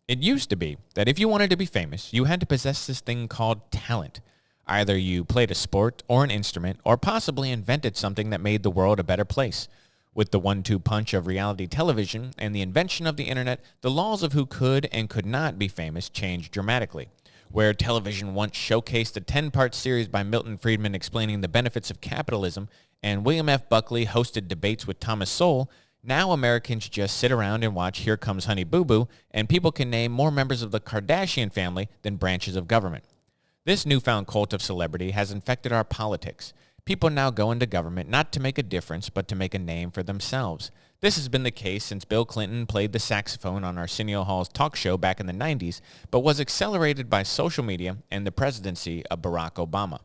It used to be that if you wanted to be famous, you had to possess this thing called talent. Either you played a sport or an instrument, or possibly invented something that made the world a better place. With the 1-2 punch of reality television and the invention of the internet, the laws of who could and could not be famous changed dramatically. Where television once showcased a 10-part series by Milton Friedman explaining the benefits of capitalism, and William F. Buckley hosted debates with Thomas Sowell, now Americans just sit around and watch Here Comes Honey Boo Boo, and people can name more members of the Kardashian family than branches of government. This newfound cult of celebrity has infected our politics. People now go into government not to make a difference, but to make a name for themselves. This has been the case since Bill Clinton played the saxophone on Arsenio Hall's talk show back in the 90s, but was accelerated by social media and the presidency of Barack Obama.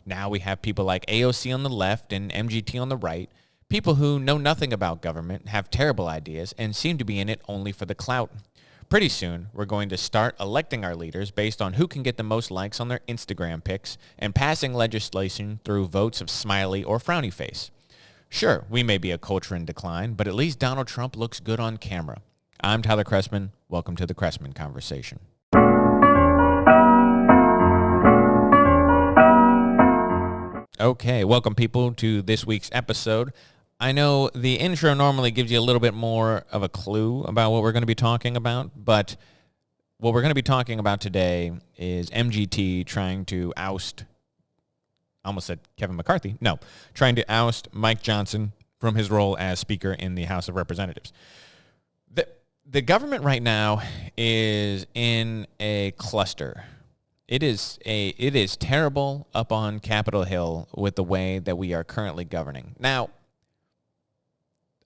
Now we have people like AOC on the left and MGT on the right, people who know nothing about government, have terrible ideas, and seem to be in it only for the clout. Pretty soon, we're going to start electing our leaders based on who can get the most likes on their Instagram pics and passing legislation through votes of smiley or frowny face. Sure, we may be a culture in decline, but at least Donald Trump looks good on camera. I'm Tyler Chrestman. Welcome to the Chrestman Conversation. Okay, welcome people to this week's episode. I know the intro normally gives you a little bit more of a clue about what we're going to be talking about, but what we're going to be talking about today is MGT trying to oust, I almost said Kevin McCarthy, no, trying to oust Mike Johnson from his role as Speaker in the House of Representatives. The government right now is in a cluster. It is terrible up on Capitol Hill with the way that we are currently governing. Now,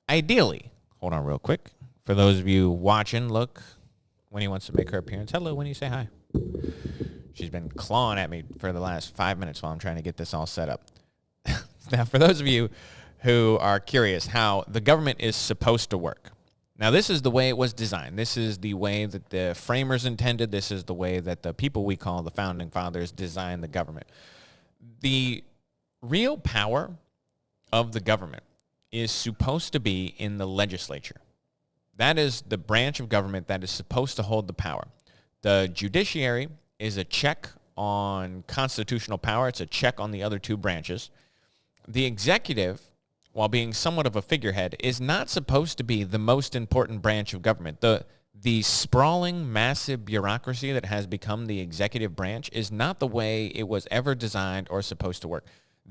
ideally, hold on real quick. For those of you watching, look, Winnie wants to make her appearance. Hello, Winnie, say hi. She's been clawing at me for the last 5 minutes while I'm trying to get this all set up. Now, for those of you who are curious how the government is supposed to work, now this is the way it was designed. This is the way that the framers intended. This is the way that the people we call the founding fathers designed the government. The real power of the government is supposed to be in the legislature. That is the branch of government that is supposed to hold the power. The judiciary is a check on constitutional power. It's a check on the other two branches. The executive, while being somewhat of a figurehead, is not supposed to be the most important branch of government. The sprawling, massive bureaucracy that has become the executive branch is not the way it was ever designed or supposed to work.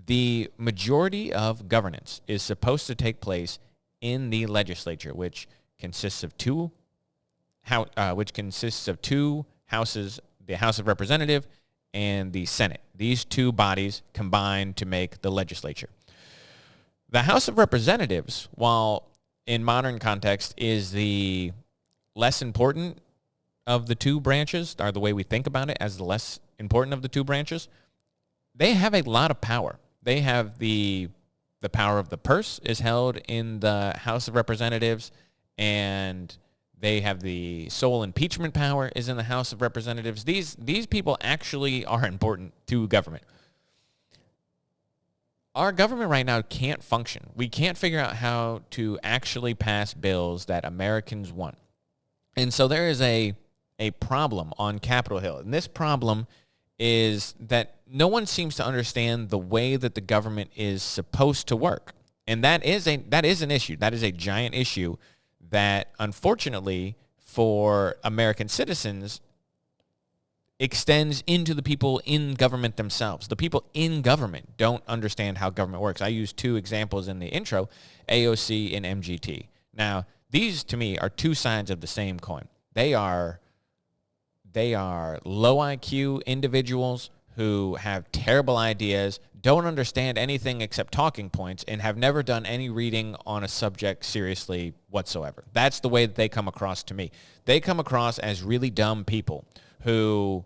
The majority of governance is supposed to take place in the legislature, which consists of two houses, the House of Representatives and the Senate. These two bodies combine to make the legislature. The House of Representatives, while in modern context is the less important of the two branches, or the way we think about it as the less important of the two branches, they have a lot of power. They have the power of the purse is held in the House of Representatives, and they have the sole impeachment power is in the House of Representatives. These people actually are important to government. Our government right now can't function. We can't figure out how to actually pass bills that Americans want. And so there is a problem on Capitol Hill. And this problem is that no one seems to understand the way that the government is supposed to work. And that is an issue. That is a giant issue that, unfortunately, for American citizens, extends into the people in government themselves. The people in government don't understand how government works. I used two examples in the intro, AOC and MGT. Now, these to me are two sides of the same coin. They are low IQ individuals who have terrible ideas, don't understand anything except talking points, and have never done any reading on a subject seriously whatsoever. That's the way that they come across to me. They come across as really dumb people who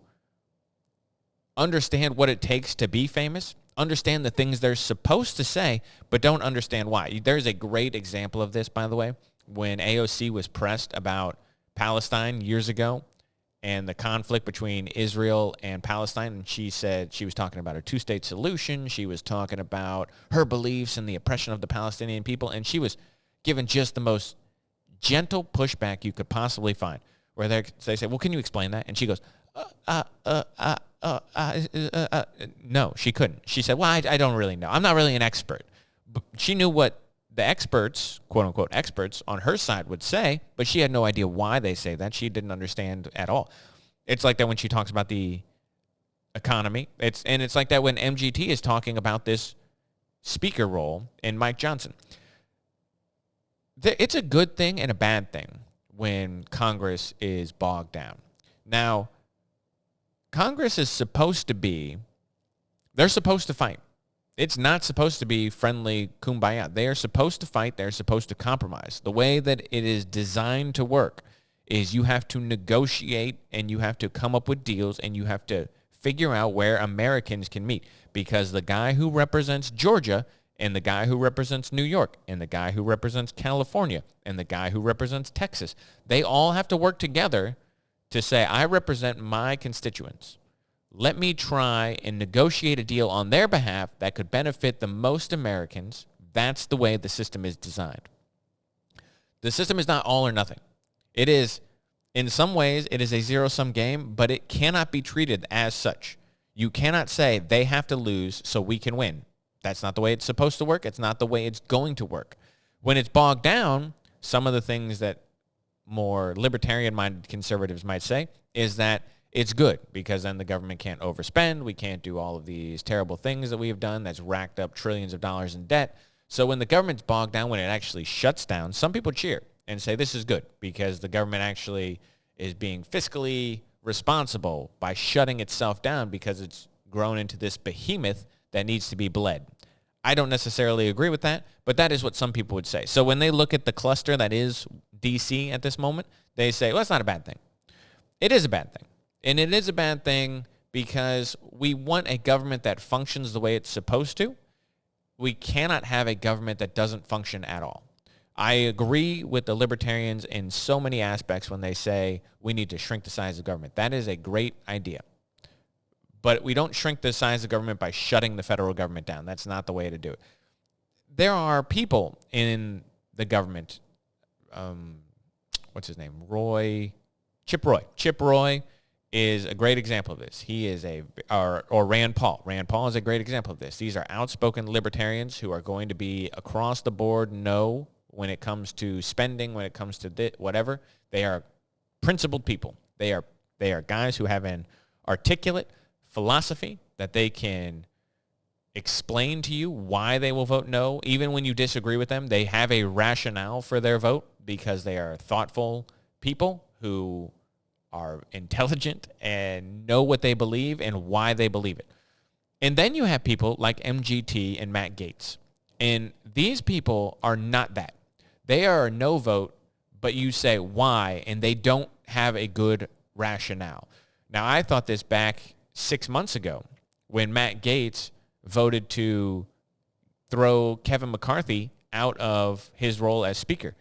understand what it takes to be famous, understand the things they're supposed to say, but don't understand why. There's a great example of this, by the way, when AOC was pressed about Palestine years ago and the conflict between Israel and Palestine, and she said she was talking about a two-state solution. She was talking about her beliefs and the oppression of the Palestinian people, and she was given just the most gentle pushback you could possibly find. where they say, well, can you explain that? And she goes, no, she couldn't. She said, well, I don't really know. I'm not really an expert. But she knew what the experts, quote unquote experts on her side would say, but she had no idea why they say that. She didn't understand at all. It's like that when she talks about the economy. It's like that when MGT is talking about this speaker role in Mike Johnson. It's a good thing and a bad thing when Congress is bogged down. Now, Congress is supposed to be, they're supposed to fight. It's not supposed to be friendly kumbaya. They are supposed to fight. They're supposed to compromise. The way that it is designed to work is you have to negotiate and you have to come up with deals and you have to figure out where Americans can meet, because the guy who represents Georgia and the guy who represents New York and the guy who represents California and the guy who represents Texas, they all have to work together to say, I represent my constituents. Let me try and negotiate a deal on their behalf that could benefit the most Americans. That's the way the system is designed. The system is not all or nothing. It is, in some ways, it is a zero-sum game, but it cannot be treated as such. You cannot say they have to lose so we can win. That's not the way it's supposed to work. It's not the way it's going to work. When it's bogged down, some of the things that more libertarian-minded conservatives might say is that it's good because then the government can't overspend. We can't do all of these terrible things that we have done that's racked up trillions of dollars in debt. So when the government's bogged down, when it actually shuts down, some people cheer and say this is good because the government actually is being fiscally responsible by shutting itself down because it's grown into this behemoth that needs to be bled. I don't necessarily agree with that, but that is what some people would say. So when they look at the cluster that is D.C. at this moment, they say, well, it's not a bad thing. It is a bad thing. And it is a bad thing because we want a government that functions the way it's supposed to. We cannot have a government that doesn't function at all. I agree with the libertarians in so many aspects when they say we need to shrink the size of government. That is a great idea. But we don't shrink the size of government by shutting the federal government down. That's not the way to do it. There are people in the government, what's his name? Chip Roy. Chip Roy is a great example of this. He is or Rand Paul. Rand Paul is a great example of this. These are outspoken libertarians who are going to be across the board no when it comes to spending, when it comes to whatever. They are principled people. They are guys who have an articulate philosophy that they can explain to you why they will vote no. Even when you disagree with them, they have a rationale for their vote because they are thoughtful people who are intelligent and know what they believe and why they believe it. And then you have people like MGT and Matt Gaetz. And these people are not that. They are a no vote, but you say why, and they don't have a good rationale. Now, I thought this back 6 months ago when Matt Gaetz voted to throw Kevin McCarthy out of his role as speaker.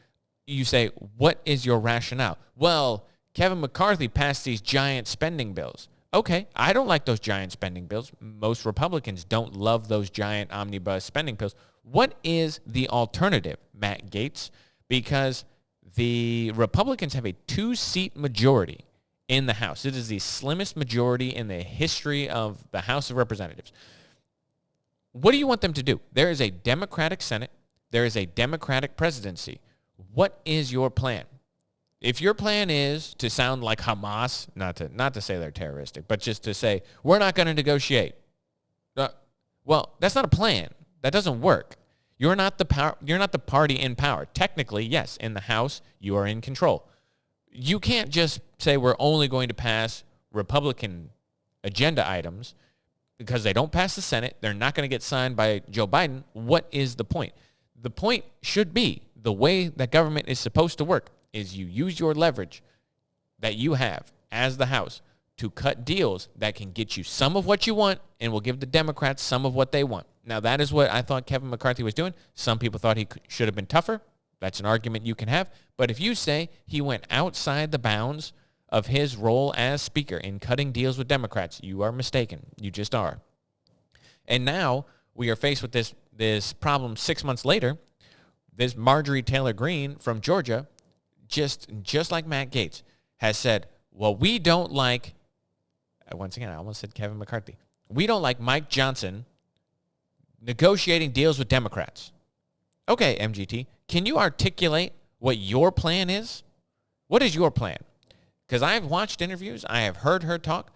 You say, what is your rationale? Well, Kevin McCarthy passed these giant spending bills. Okay, I don't like those giant spending bills. Most Republicans don't love those giant omnibus spending bills. What is the alternative, Matt Gaetz? Because the Republicans have a 2-seat majority in the House. It is the slimmest majority in the history of the House of Representatives. What do you want them to do? There is a Democratic Senate. There is a Democratic presidency. What is your plan? If your plan is to sound like Hamas, not to say they're terroristic, but just to say, we're not going to negotiate. Well, that's not a plan. That doesn't work. You're not the power. You're not the party in power. Technically, yes, in the House, you are in control. You can't just say we're only going to pass Republican agenda items because they don't pass the Senate. They're not going to get signed by Joe Biden. What is the point? The point should be the way that government is supposed to work is you use your leverage that you have as the House to cut deals that can get you some of what you want and will give the Democrats some of what they want. Now, that is what I thought Kevin McCarthy was doing. Some people thought he should have been tougher. That's an argument you can have. But if you say he went outside the bounds of his role as Speaker in cutting deals with Democrats, you are mistaken. You just are. And now we are faced with this problem 6 months later. This Marjorie Taylor Greene from Georgia, just like Matt Gaetz, has said, well, we don't like, once again, I almost said Kevin McCarthy. We don't like Mike Johnson negotiating deals with Democrats. Okay, MGT, can you articulate what your plan is? What is your plan? Because I have watched interviews. I have heard her talk.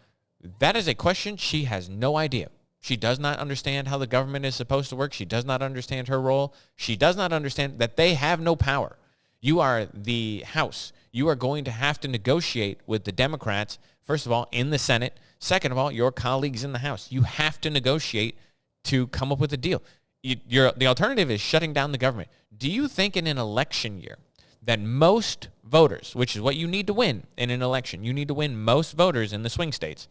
That is a question she has no idea. She does not understand how the government is supposed to work. She does not understand her role. She does not understand that they have no power. You are the House. You are going to have to negotiate with the Democrats, first of all, in the Senate. Second of all, your colleagues in the House. You have to negotiate to come up with a deal. The alternative is shutting down the government. Do you think in an election year that most voters, which is what you need to win in an election, you need to win most voters in the swing states,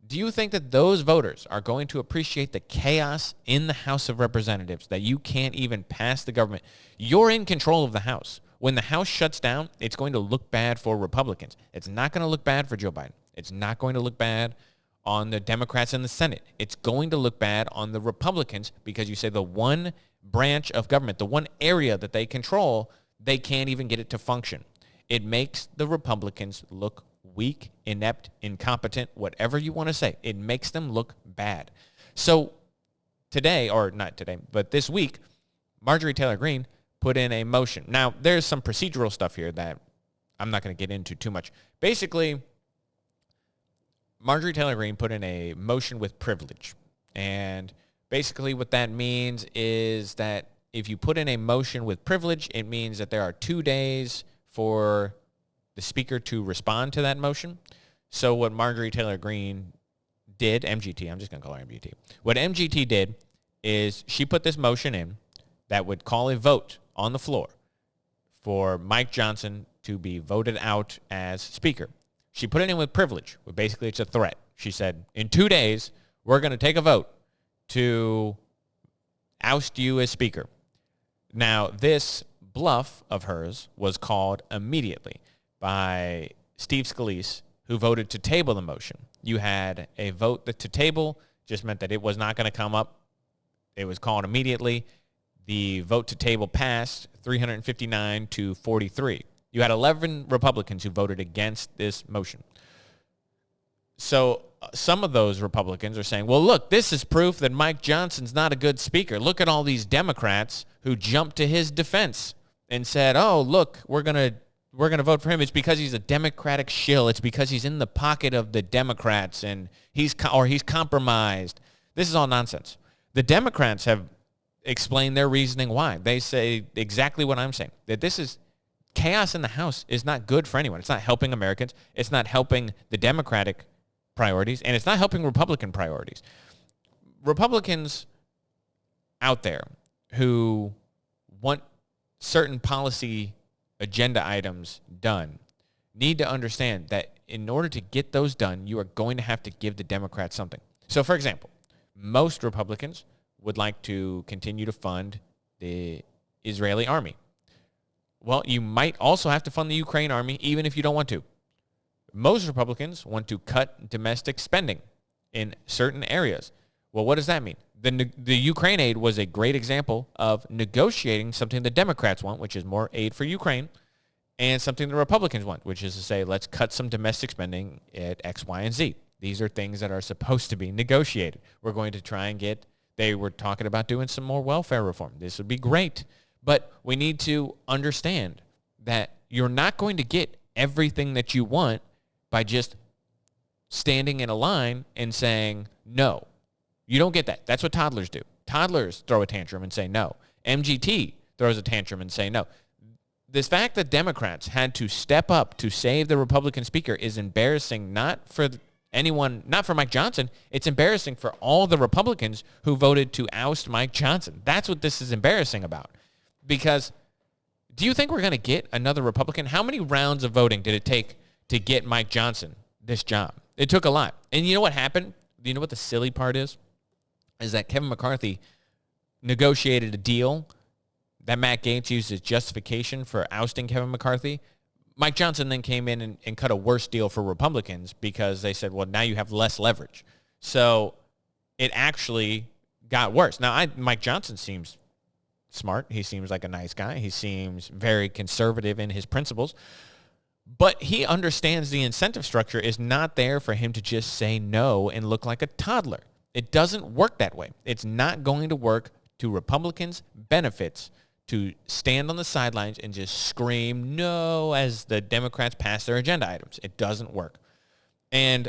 do you think that those voters are going to appreciate the chaos in the House of Representatives, that you can't even pass the government? You're in control of the House. When the House shuts down, it's going to look bad for Republicans. It's not going to look bad for Joe Biden. It's not going to look bad on the Democrats in the Senate. It's going to look bad on the Republicans because you say the one branch of government, the one area that they control, they can't even get it to function. It makes the Republicans look weak, inept, incompetent, whatever you want to say. It makes them look bad. So today, or not today, but this week, Marjorie Taylor Greene put in a motion. Now, there's some procedural stuff here that I'm not going to get into too much. Basically, Marjorie Taylor Greene put in a motion with privilege. And basically what that means is that if you put in a motion with privilege, it means that there are 2 days for the speaker to respond to that motion. So what Marjorie Taylor Greene did, MGT, I'm just going to call her MGT. What MGT did is she put this motion in that would call a vote on the floor for Mike Johnson to be voted out as speaker. She put it in with privilege. Well, basically, it's a threat. She said, in 2 days, we're going to take a vote to oust you as speaker. Now, this bluff of hers was called immediately by Steve Scalise, who voted to table the motion. You had a vote that to table just meant that it was not going to come up. It was called immediately. The vote to table passed 359 to 43. You had 11 Republicans who voted against this motion. So some of those Republicans are saying, well, look, this is proof that Mike Johnson's not a good speaker. Look at all these Democrats who jumped to his defense and said, oh, look, we're going to vote for him. It's because he's a Democratic shill. It's because he's in the pocket of the Democrats and he's compromised. This is all nonsense. The Democrats have explained their reasoning why. They say exactly what I'm saying, that this is chaos in the House is not good for anyone. It's not helping Americans. It's not helping the Democratic priorities, and it's not helping Republican priorities. Republicans out there who want certain policy agenda items done need to understand that in order to get those done, you are going to have to give the Democrats something. So, for example, most Republicans would like to continue to fund the Israeli army. Well, you might also have to fund the Ukraine army, even if you don't want to. Most Republicans want to cut domestic spending in certain areas. Well, what does that mean? The Ukraine aid was a great example of negotiating something the Democrats want, which is more aid for Ukraine, and something the Republicans want, which is to say, let's cut some domestic spending at X, Y, and Z. These are things that are supposed to be negotiated. We're going to try and they were talking about doing some more welfare reform. This would be great. But we need to understand that you're not going to get everything that you want by just standing in a line and saying no. You don't get that. That's what toddlers do. Toddlers throw a tantrum and say no. MGT throws a tantrum and say no. This fact that Democrats had to step up to save the Republican speaker is embarrassing, not for anyone, not for Mike Johnson. It's embarrassing for all the Republicans who voted to oust Mike Johnson. That's what this is embarrassing about. Because do you think we're going to get another Republican? How many rounds of voting did it take to get Mike Johnson this job? It took a lot. And you know what happened? You know what the silly part is? Is that Kevin McCarthy negotiated a deal that Matt Gaetz used as justification for ousting Kevin McCarthy. Mike Johnson then came in and cut a worse deal for Republicans because they said, well, now you have less leverage. So it actually got worse. Now, Mike Johnson seems smart. He seems like a nice guy. He seems very conservative in his principles. But he understands the incentive structure is not there for him to just say no and look like a toddler. It doesn't work that way. It's not going to work to Republicans' benefits to stand on the sidelines and just scream no as the Democrats pass their agenda items. It doesn't work. And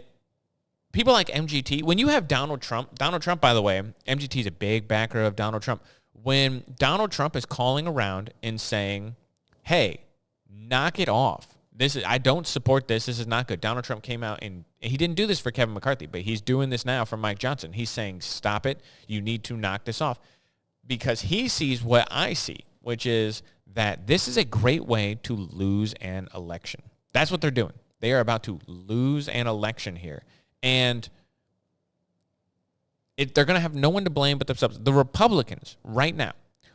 people like MGT, when you have Donald Trump, by the way, MGT is a big backer of Donald Trump. When Donald Trump is calling around and saying, hey, knock it off. I don't support this. This is not good. Donald Trump came out and he didn't do this for Kevin McCarthy, but he's doing this now for Mike Johnson. He's saying, stop it. You need to knock this off. Because he sees what I see, which is that this is a great way to lose an election. That's what they're doing. They are about to lose an election here. And they're going to have no one to blame but themselves. The Republicans right now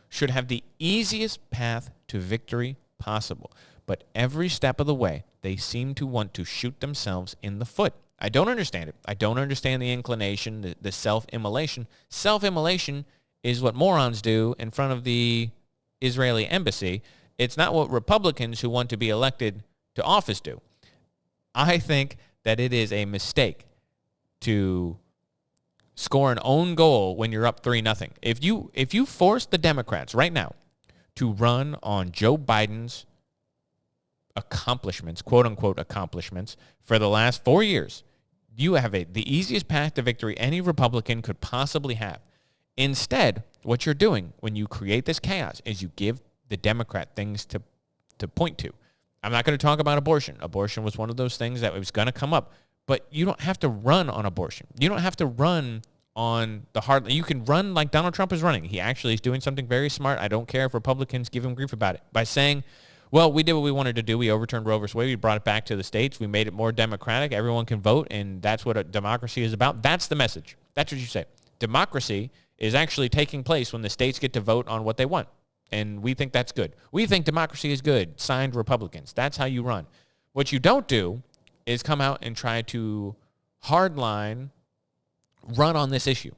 should have the easiest path to victory possible. But every step of the way, they seem to want to shoot themselves in the foot. I don't understand it. I don't understand the inclination, the self-immolation. Self-immolation is what morons do in front of the Israeli embassy. It's not what Republicans who want to be elected to office do. I think that it is a mistake to score an own goal when you're up 3-0. If you force the Democrats right now to run on Joe Biden's accomplishments, quote-unquote accomplishments, for the last 4 years, you have the easiest path to victory any Republican could possibly have. Instead, what you're doing when you create this chaos is you give the Democrat things to point to. I'm not going to talk about abortion. Abortion was one of those things that was going to come up. But you don't have to run on abortion. You don't have to run on the hard. You can run like Donald Trump is running. He actually is doing something very smart. I don't care if Republicans give him grief about it. By saying, well, we did what we wanted to do. We overturned Roe v. Wade. We brought it back to the states. We made it more democratic. Everyone can vote, and that's what a democracy is about. That's the message. That's what you say. Democracy is actually taking place when the states get to vote on what they want. And we think that's good. We think democracy is good. Signed Republicans. That's how you run. What you don't do is come out and try to hardline run on this issue.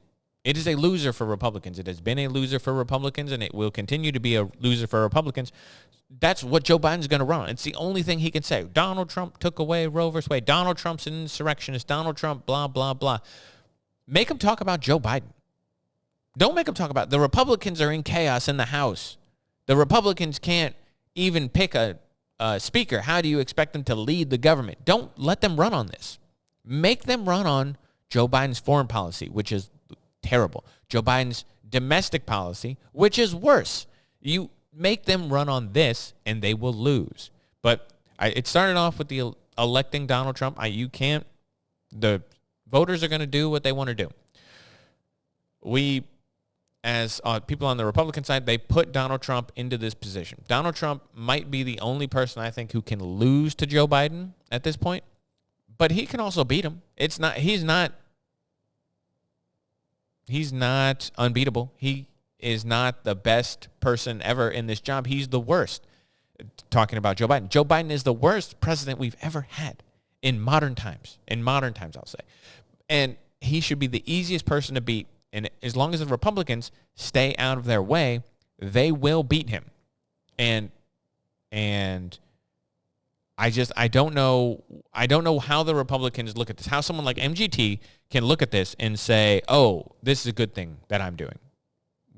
It is a loser for Republicans. It has been a loser for Republicans, and it will continue to be a loser for Republicans. That's what Joe Biden's going to run on. It's the only thing he can say. Donald Trump took away Roe v. Wade. Donald Trump's an insurrectionist. Donald Trump, blah, blah, blah. Make him talk about Joe Biden. Don't make him talk about the Republicans are in chaos in the House. The Republicans can't even pick a speaker. How do you expect them to lead the government? Don't let them run on this. Make them run on Joe Biden's foreign policy, which is terrible. Joe Biden's domestic policy, which is worse. You make them run on this, and they will lose. But it started off with the electing Donald Trump. The voters are going to do what they want to do. We, as people on the Republican side, they put Donald Trump into this position. Donald Trump might be the only person I think who can lose to Joe Biden at this point, but he can also beat him. He's not unbeatable. He is not the best person ever in this job. He's the worst. Talking about Joe Biden. Joe Biden is the worst president we've ever had in modern times. In modern times, I'll say. And he should be the easiest person to beat. And as long as the Republicans stay out of their way, they will beat him. And I don't know how the Republicans look at this. How someone like MGT can look at this and say, "Oh, this is a good thing that I'm doing.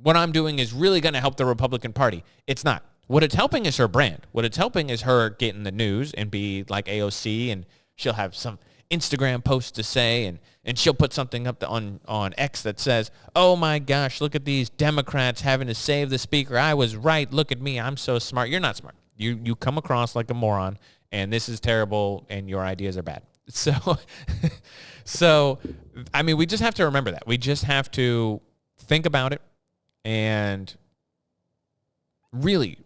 What I'm doing is really going to help the Republican Party." It's not. What it's helping is her brand. What it's helping is her getting the news and be like AOC, and she'll have some Instagram posts to say, and she'll put something up on X that says, "Oh my gosh, look at these Democrats having to save the speaker. I was right. Look at me. I'm so smart." You're not smart. You come across like a moron, and this is terrible, and your ideas are bad. So, I mean, we just have to remember that. We just have to think about it, and really,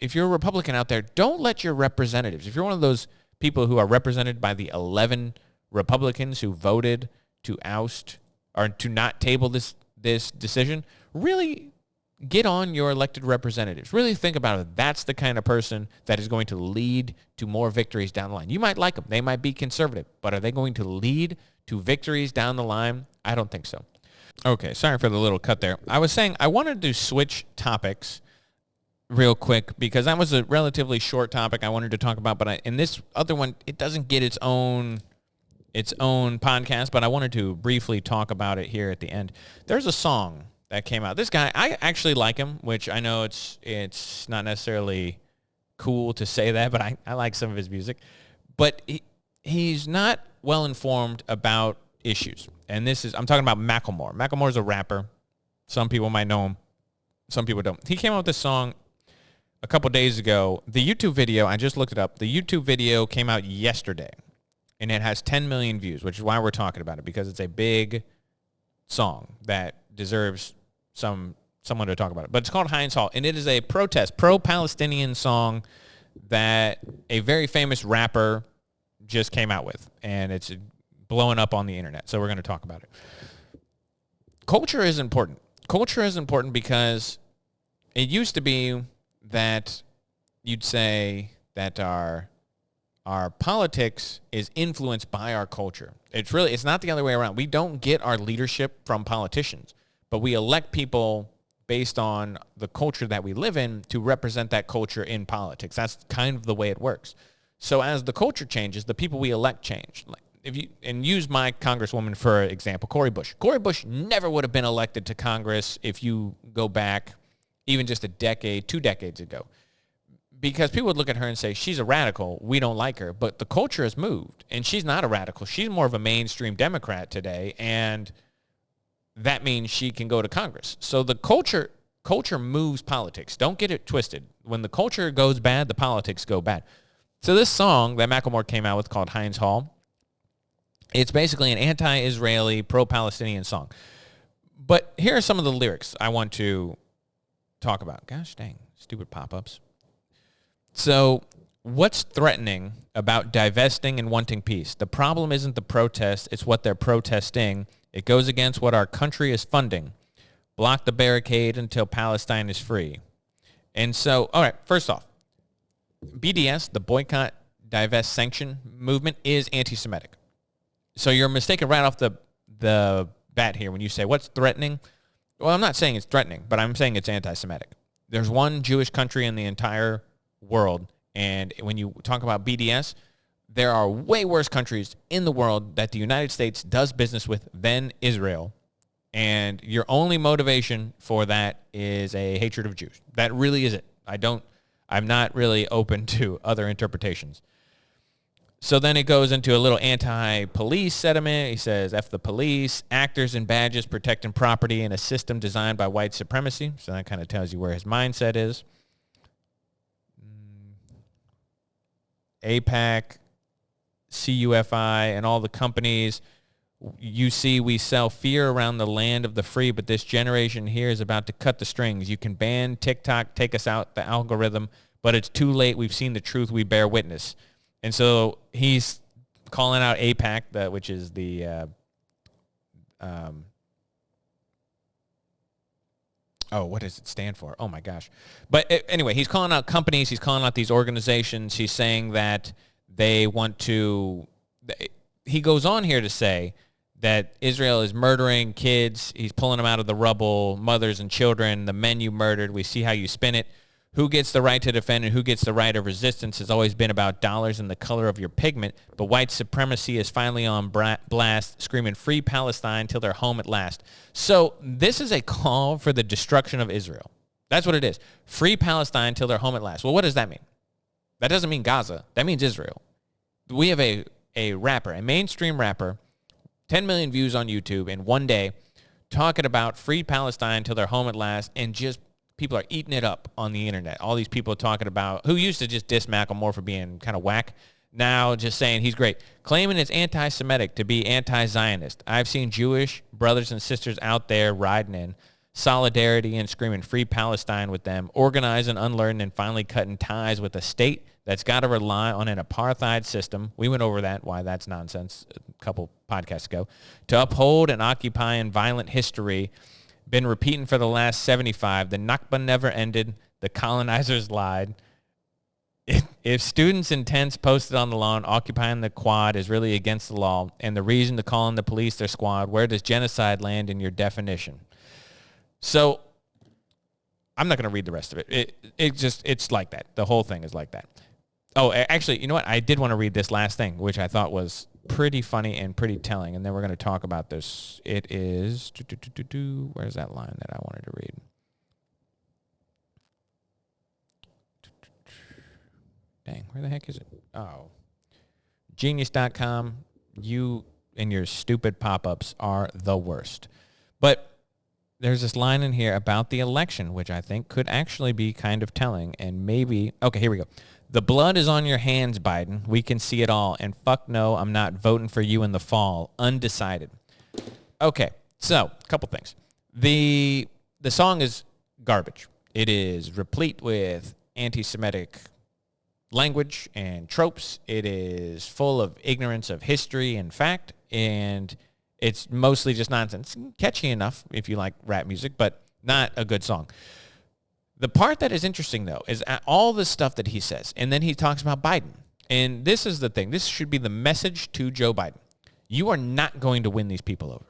if you're a Republican out there, don't let your representatives, if you're one of those people who are represented by the 11 Republicans who voted to oust or to not table this decision, really get on your elected representatives. Really think about it. That's the kind of person that is going to lead to more victories down the line. You might like them. They might be conservative, but are they going to lead to victories down the line? I don't think so. Okay, sorry for the little cut there. I was saying I wanted to switch topics real quick, because that was a relatively short topic I wanted to talk about, but in this other one, it doesn't get its own podcast, but I wanted to briefly talk about it here at the end. There's a song that came out. This guy, I actually like him, which I know it's not necessarily cool to say that, but I like some of his music. But he's not well informed about issues. And I'm talking about Macklemore. Macklemore's a rapper. Some people might know him. Some people don't. He came out with this song a couple days ago. The YouTube video, I just looked it up. The YouTube video came out yesterday, and it has 10 million views, which is why we're talking about it, because it's a big song that deserves someone to talk about it. But it's called Heinz Hall, and it is a pro-Palestinian song that a very famous rapper just came out with, and it's blowing up on the internet, so we're going to talk about it. Culture is important. Culture is important because it used to be that you'd say that our politics is influenced by our culture. It's not the other way around. We don't get our leadership from politicians, but we elect people based on the culture that we live in to represent that culture in politics. That's kind of the way it works. So as the culture changes, the people we elect change. And use my congresswoman for example, Cori Bush. Cori Bush never would have been elected to Congress if you go back even just a decade, 2 decades ago. Because people would look at her and say, she's a radical, we don't like her. But the culture has moved, and she's not a radical. She's more of a mainstream Democrat today, and that means she can go to Congress. So the culture moves politics. Don't get it twisted. When the culture goes bad, the politics go bad. So this song that Macklemore came out with called Heinz Hall, it's basically an anti-Israeli, pro-Palestinian song. But here are some of the lyrics I want to talk about. Gosh dang, stupid pop-ups. So what's threatening about divesting and wanting peace? The problem isn't the protest, it's what they're protesting. It goes against what our country is funding. Block the barricade until Palestine is free. And so, all right, first off, BDS, the Boycott, Divest, Sanction movement, is anti-Semitic. So you're mistaken right off the bat here when you say, what's threatening? Well, I'm not saying it's threatening, but I'm saying it's anti-Semitic. There's one Jewish country in the entire world, and when you talk about BDS, there are way worse countries in the world that the United States does business with than Israel, and your only motivation for that is a hatred of Jews. That really is it. I'm not really open to other interpretations. So then it goes into a little anti-police sentiment. He says, F the police, actors in badges protecting property in a system designed by white supremacy. So that kind of tells you where his mindset is. APAC, CUFI, and all the companies. You see, we sell fear around the land of the free, but this generation here is about to cut the strings. You can ban TikTok, take us out the algorithm, but it's too late. We've seen the truth. We bear witness. And so he's calling out APAC, which is the what does it stand for? Oh, my gosh. But anyway, he's calling out companies. He's calling out these organizations. He's saying that they want to – he goes on here to say that Israel is murdering kids. He's pulling them out of the rubble, mothers and children, the men you murdered. We see how you spin it. Who gets the right to defend and who gets the right of resistance has always been about dollars and the color of your pigment, but white supremacy is finally on blast, screaming free Palestine till they're home at last. So this is a call for the destruction of Israel. That's what it is. Free Palestine till they're home at last. Well, what does that mean? That doesn't mean Gaza. That means Israel. We have a rapper, a mainstream rapper, 10 million views on YouTube in one day, talking about free Palestine till they're home at last, and just people are eating it up on the internet. All these people talking about, who used to just diss Macklemore for being kind of whack, now just saying he's great. Claiming it's anti-Semitic to be anti-Zionist. I've seen Jewish brothers and sisters out there riding in solidarity and screaming free Palestine with them, organizing, unlearning, and finally cutting ties with a state that's got to rely on an apartheid system. We went over that, why that's nonsense, a couple podcasts ago. To uphold and occupy in violent history, been repeating for the last 75. The Nakba never ended. The colonizers lied. If students in tents posted on the lawn occupying the quad is really against the law and the reason to call in the police their squad, where does genocide land in your definition? So I'm not going to read the rest of it. It's like that. The whole thing is like that. Oh, actually, you know what? I did want to read this last thing, which I thought was pretty funny and pretty telling, and then we're going to talk about this. It is, where's that line that I wanted to read? Dang, where the heck is it? Oh, Genius.com. You and your stupid pop-ups are the worst. But there's this line in here about the election, which I think could actually be kind of telling, and maybe, okay, here we go. The blood is on your hands, Biden. We can see it all. And fuck no, I'm not voting for you in the fall. Undecided. Okay, so a couple things. The song is garbage. It is replete with anti-Semitic language and tropes. It is full of ignorance of history and fact, and it's mostly just nonsense. Catchy enough if you like rap music, but not a good song. The part that is interesting, though, is all the stuff that he says, and then he talks about Biden. And this is the thing. This should be the message to Joe Biden. You are not going to win these people over.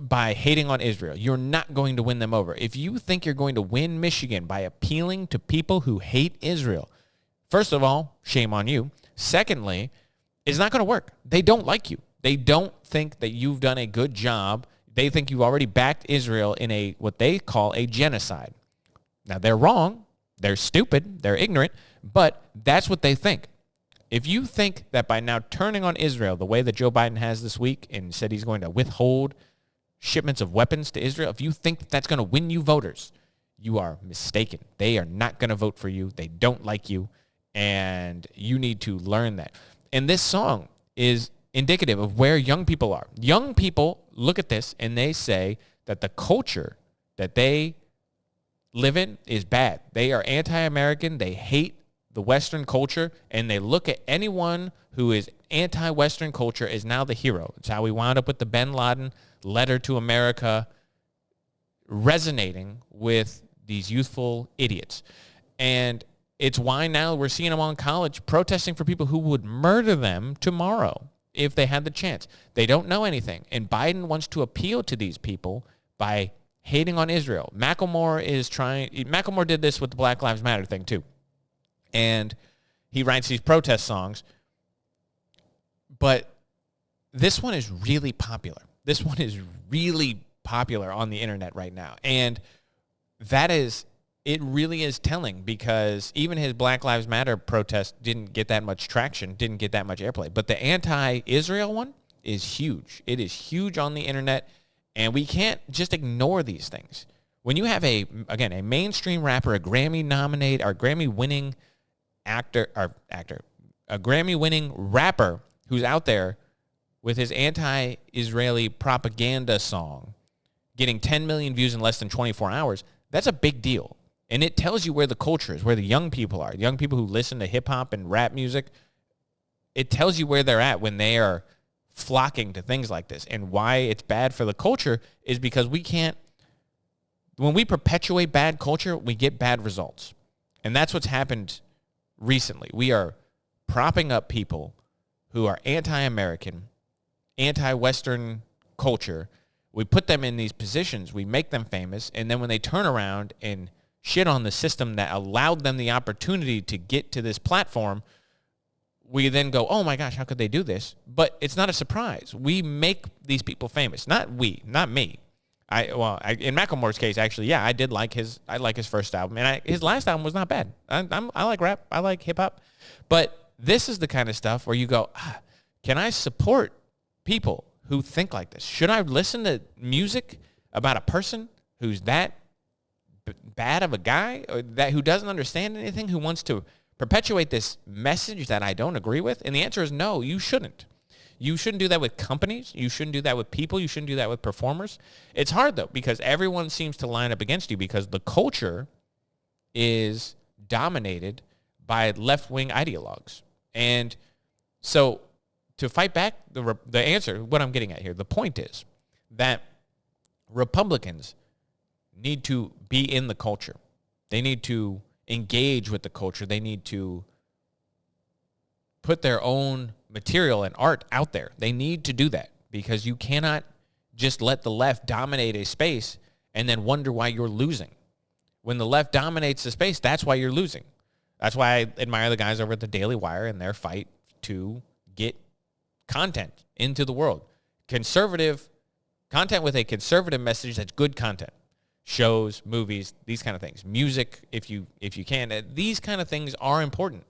By hating on Israel, you're not going to win them over. If you think you're going to win Michigan by appealing to people who hate Israel, first of all, shame on you. Secondly, it's not going to work. They don't like you. They don't think that you've done a good job. They think you've already backed Israel in what they call a genocide. Now, they're wrong. They're stupid. They're ignorant. But that's what they think. If you think that by now turning on Israel the way that Joe Biden has this week and said he's going to withhold shipments of weapons to Israel, if you think that that's going to win you voters, you are mistaken. They are not going to vote for you. They don't like you. And you need to learn that. And this song is indicative of where young people are. Young people look at this and they say that the culture that they live in is bad. They are anti-American. They hate the Western culture, and they look at anyone who is anti-Western culture as now the hero. It's how we wound up with the bin Laden letter to America resonating with these youthful idiots. And it's why now we're seeing them on college protesting for people who would murder them tomorrow if they had the chance. They don't know anything. And Biden wants to appeal to these people by hating on Israel. Macklemore did this with the Black Lives Matter thing too. And he writes these protest songs. But this one is really popular. This one is really popular on the internet right now. And it really is telling, because even his Black Lives Matter protest didn't get that much traction, didn't get that much airplay. But the anti-Israel one is huge. It is huge on the internet, and we can't just ignore these things. When you have a mainstream rapper, a Grammy-nominated or Grammy-winning a Grammy-winning rapper who's out there with his anti-Israeli propaganda song getting 10 million views in less than 24 hours, that's a big deal. And it tells you where the culture is, where the young people are. Young people who listen to hip-hop and rap music, it tells you where they're at when they are flocking to things like this. And why it's bad for the culture is because when we perpetuate bad culture, we get bad results. And that's what's happened recently. We are propping up people who are anti-American, anti-Western culture. We put them in these positions. We make them famous. And then when they turn around and shit on the system that allowed them the opportunity to get to this platform, we then go, oh my gosh, how could they do this? But it's not a surprise. We make these people famous. Not me. In Macklemore's case, actually, yeah, I like his first album, and his last album was not bad. I like rap, I like hip hop, but this is the kind of stuff where you go, can I support people who think like this? Should I listen to music about a person who's that bad of a guy, or who doesn't understand anything, who wants to perpetuate this message that I don't agree with? And the answer is no, you shouldn't. You shouldn't do that with companies. You shouldn't do that with people. You shouldn't do that with performers. It's hard, though, because everyone seems to line up against you because the culture is dominated by left-wing ideologues. And so to fight back, the answer, what I'm getting at here, the point is that Republicans need to be in the culture. They need to engage with the culture. They need to put their own material and art out there. They need to do that, because you cannot just let the left dominate a space and then wonder why you're losing. When the left dominates the space, that's why you're losing. That's why I admire the guys over at the Daily Wire and their fight to get content into the world. Conservative content with a conservative message that's good content. Shows, movies, these kind of things. Music, if you can. These kind of things are important.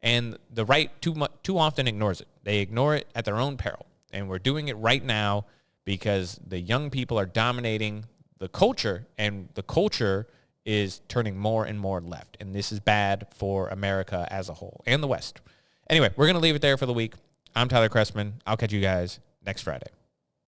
And the right too often ignores it. They ignore it at their own peril. And we're doing it right now because the young people are dominating the culture, and the culture is turning more and more left. And this is bad for America as a whole and the West. Anyway, we're going to leave it there for the week. I'm Tyler Chrestman. I'll catch you guys next Friday.